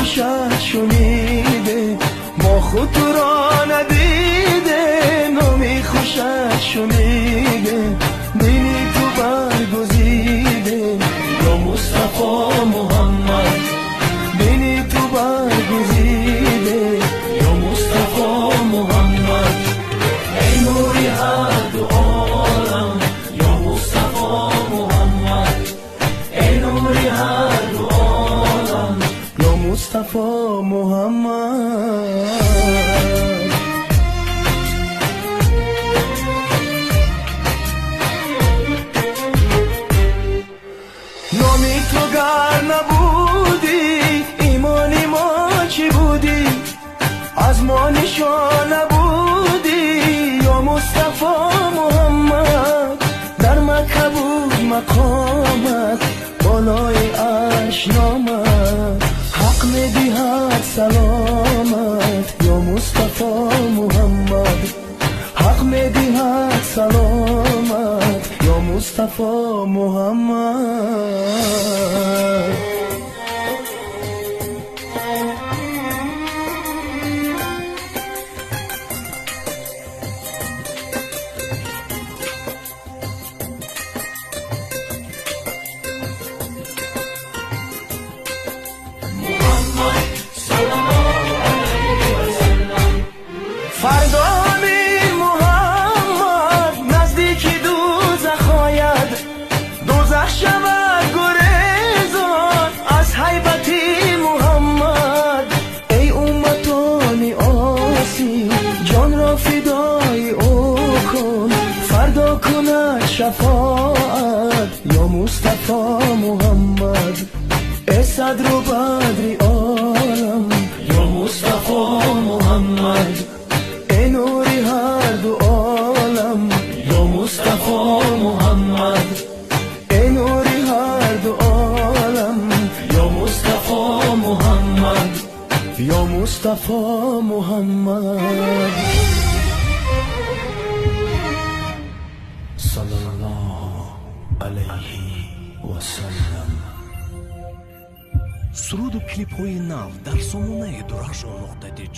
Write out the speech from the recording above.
خوشت شنیده ما خود تو را ندیده نامی خوشت شنیده دینی تو برگزیده یا مصطفی محمد دینی تو برگزیده یا مصطفی محمد ای نوری هر دو عالم یا مصطفی محمد ای نوری هر دو عالم یا مصطفی محمد نامی تو گر نبودی ایمانی ما چی بودی از ما نشان نبودی یا مصطفی محمد در مکه بود مقامت بالای عرش نامت حق میدهد سلامت یا مصطفی محمد حق میدهد سلامت یا مصطفی محمد فردا محمد نزدیکی دوزخ آید دوزخ شود گریزان از هیبتی محمد ای امتان آسی جان را فدای او کن فردا کند شفاعت یا مصطفی محمد ای صدر و بدری عالم یا مصطفی محمد ای نوری هر دو عالم یا مصطفی محمد ای نوری هر دو عالم یا مصطفی محمد یا مصطفی محمد صلی الله علیه و سلم. суруду клипҳои нав дар сомонаи Durakhsho.dg